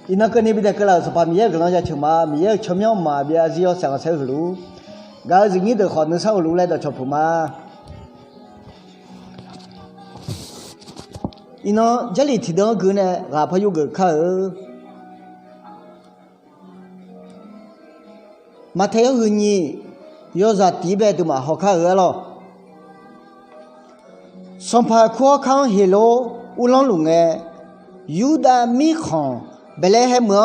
ina ko ni bi de ka la so pa mi ye ka la ja chuma mi ye chomyo ma bia ji yo sa ka sai lu ga ji ni de kho ne sa lu lai da chopu ma ina jali ti de gu ne ga pha yu ge kha ma the yu ni yo za ti be tu ma ho kha lo som pha kho khang he lo u long lu nge yu da mi khon bele he mo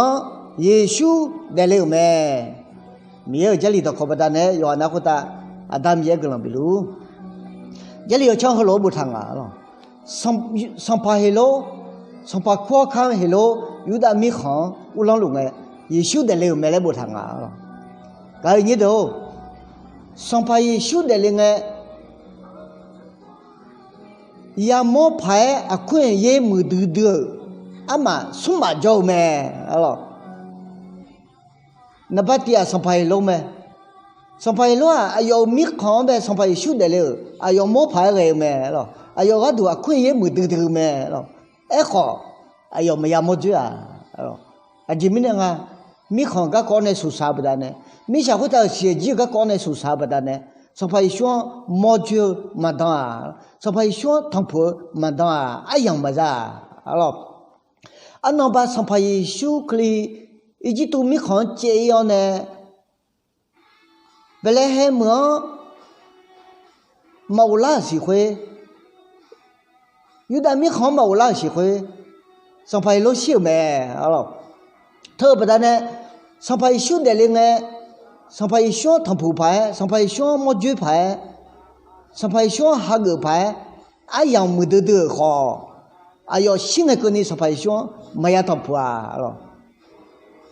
Yesu de le me mi ye jali to kho ba da ne yo na ko ta adam ye glam bi lu jali yo chang ho lo bu thang a lo som pha he lo som pha kho khang he lo yu da mi khon u long lu nge Yesu de le me le bu thang a lo ga ni do som pha Yesu de le nge ya mo phai a khuen ye mu du du ama suma jo me alo na batia som phai lo me som phai lo ayo mi khon be som phai Yesu de le ayo mo phai ge me alo ayo ga du a khuen ye mu du du me alo e kho ayo ma ya mo ju alo a ji mi ne nga mi khon ga ko ne su sa ba da ne mi sha ko ta xie ji ga ko ne su sa ba da ne som phai xuan mo ju ma da som phai xuan thang pu ma da a yang ma za alo anh ba som phai Yesu kli iji tu mi khon che yo ne bele he mo mau la si hui yu da mi khon mau la si hui som phai lo xiu me alo thơ ba da ne som phai Yesu de le nge som phai Yesu thang pu phai som phai Yesu mo ju phai som phai Yesu ha ge phai a yang mu de de kho ayo xin cái này sao phải xuống mày ăn thằng phua rồi,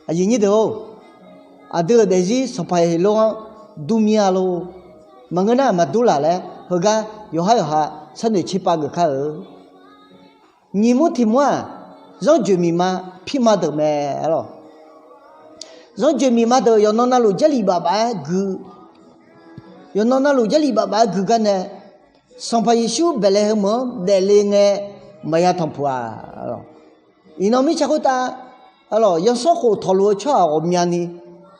gì như đâu, đưa để gì sao phải lo dunia lo, mà người nào mà đủ là lẽ, hồi ga, yo hay ha, sao để chip cái khác ở, nhiều một thì mua, rồi chuyện mi mà, phi mà được mẹ rồi, rồi chuyện mi mà được, yo nó nào giờ li baba gu, yo nó nào giờ li baba gu cái này, sao phải xuống bể lẽ mà để lên nghe mày thằng phua rồi, ino mi chắc ta, rồi yang số khổ thọ lúa cho ông nhà ni,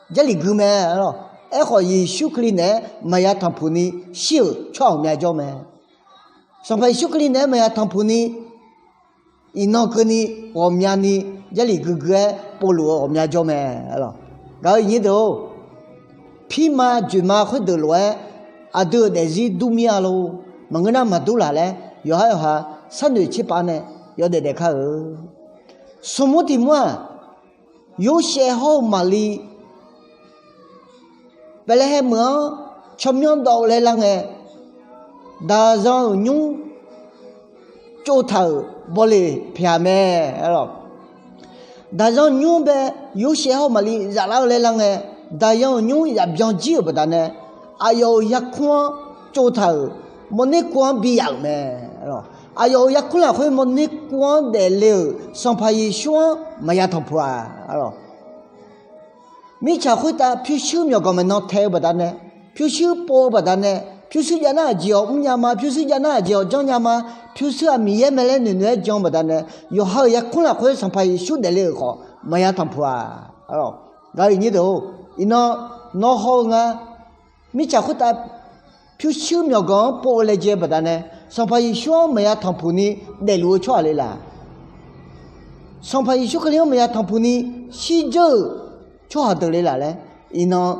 giờ li gu mẹ rồi, ấy khỏi Yesu Christ này mày thằng phù ni siêu cho ông nhà cho mẹ, sao phải Yesu Christ này mày thằng phù ni, ino cái ni ông nhà ni giờ li gu gu bỏ lúa ông nhà cho mẹ rồi, cái gì đó, phi mà chuyện mà khơi được lúa, đưa để gì dunia lo, mà người nào mà đủ là lẽ, yo hay ha. San đời chip anh này, yo để khai ở, số một thì mua, yo xe hậu mà li, bây giờ hem mưa, chấm nhon đầu lên là nghe, đa dạng nhung, chỗ thở, bỏ lì, phía mẹ, rồi, đa dạng nhung bé, yo xe hậu mà li, giả lao lên là nghe, đa dạng nhung giả biang chiêu bữa nay, ayo yak khoan, chỗ thở, một nét quan bị ảo mẹ, rồi. Ayo ya kula khoi mon ni kwang de le som pha Yesu ma ya thong phua alo mi cha khoi ta phu shu myo ko ma no the ba da ne phu shu po ba da ne phu shu ya na ji o nya ma phu shu ya na ji o jong nya ma phu shu a mi ye me le ne ne jong ba da ne yo ha ya kula khoi som pha Yesu de le ko ma ya thong phua alo ga ni do ino no ho nga mi cha khoi ta phu shu myo ko po le je ba da ne som pha Yesu mày thằng phụ ni để lúa cho lại là som pha Yesu cái mày thằng phụ ni xí dơ cho họ được lại là đấy, ino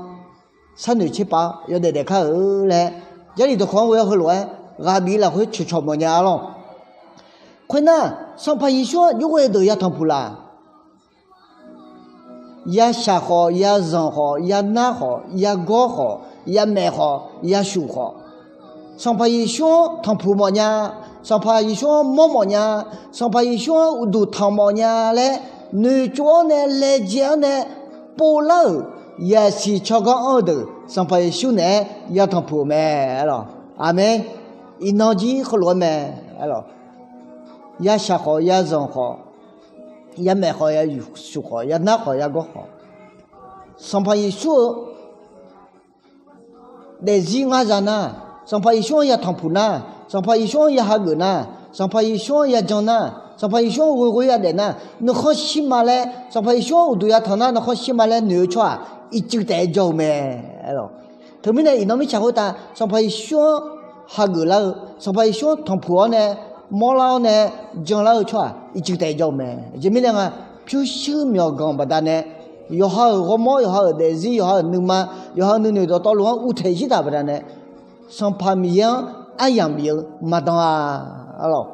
san người chip ba, yo để khai ở đấy, giờ đi được khoan với họ rồi, gà bí là phải chụp chụp một nhà luôn, khoan na som pha Yesu yo cái được ya thằng phụ là, ya sa họ, ya zong họ, ya na họ, ya go họ, ya mẹ họ, ya su họ. Som pha Yesu thằng phụ mò nhà, som pha Yesu mò nhà, som pha Yesu udu thằng mò nhà lẽ, nữ chúa nè lẽ giang nè, bố lỡ, ya si cho con ở được, som pha Yesu nè, ya thằng phụ mẹ, rồi, amen, ino gì khó lỗi mẹ, rồi, ya sa khó, ya zong khó, ya mẹ khó, ya su khó, ya na khó, ya go khó, som pha Yesu để gì ngã ra na. Som pha Yesu ya thằng phụ na, som pha Yesu ya ha gu na, som pha Yesu ya jong na, 上派兄我也的呢，那好西马来，上派兄我都要谈那好西马来牛出啊，一直在做咩？哎咯，他们呢，伊那么想好的，上派兄哈个了，上派兄同婆呢，毛老呢，将老出啊，一直在做咩？这么两个，就小苗讲不但呢。有好我毛有好的日有好能嘛有好能的到路上乌台起打不然呢上旁边安阳边嘛当啊咯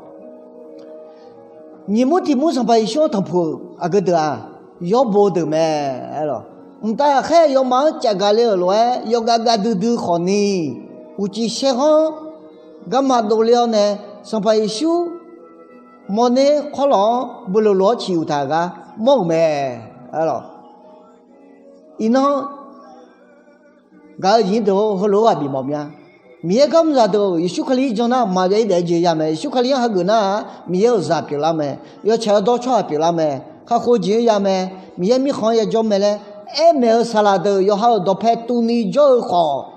你们的木上旁小汤铺啊个的啊要不的咩咯但还要忙加个了来要个个都好呢我只些哈干嘛都了呢上旁小么呢可能不了落起有他个么咩咯伊那个人都好老啊，比毛病。米刚子都有可能就那马在在这样没，有可能还个那米有啥比了没，要吃多吃比了没，还喝酒呀没，米行业就没嘞，哎没有啥啦都有好多拍多年就好。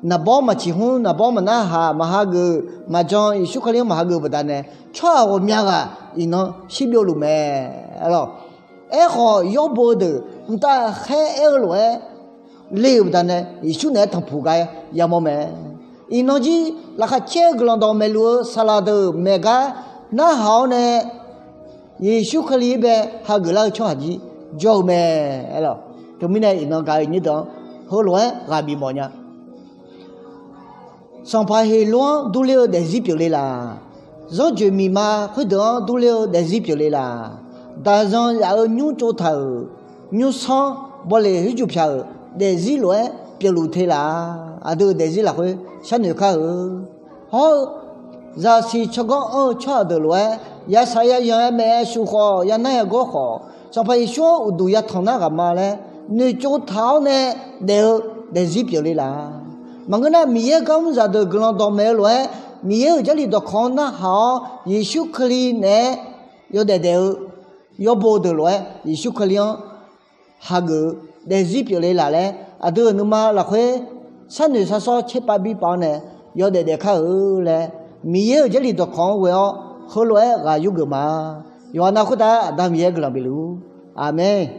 那包嘛结婚，那包嘛那哈嘛哈个嘛讲有可能嘛哈个不单呢，吃我面个伊那西表路没，咯，哎好要不的。但还二来留的呢，一宿呢他铺盖也没没，因那几那个这个人到没路沙拉的没个，那好呢，一宿可里边还个那吃几就没了，就没呢，因那个你当后来还比么呢？上排黑乱都了在这边来啦，让居民嘛会当都了在这边来啦，但让要牛做头。牛场不来就票，在日来别路推啦，啊都在日来回小牛卡哦，好，然后是吃个吃的来，也啥也也没修好，也那也个好，上排说我都要同那个嘛嘞，你做头呢，在日别来啦，忙个那米也刚在的个人都没来，米也这里都看那好，也修可里呢，有的要不的来，也修可里。哈个在日表里来嘞，啊都那么那会三年说7-8包呢，要得看后嘞，米有这里都看我要后来啊有个嘛，要那会的咱们也个那边路，阿妹。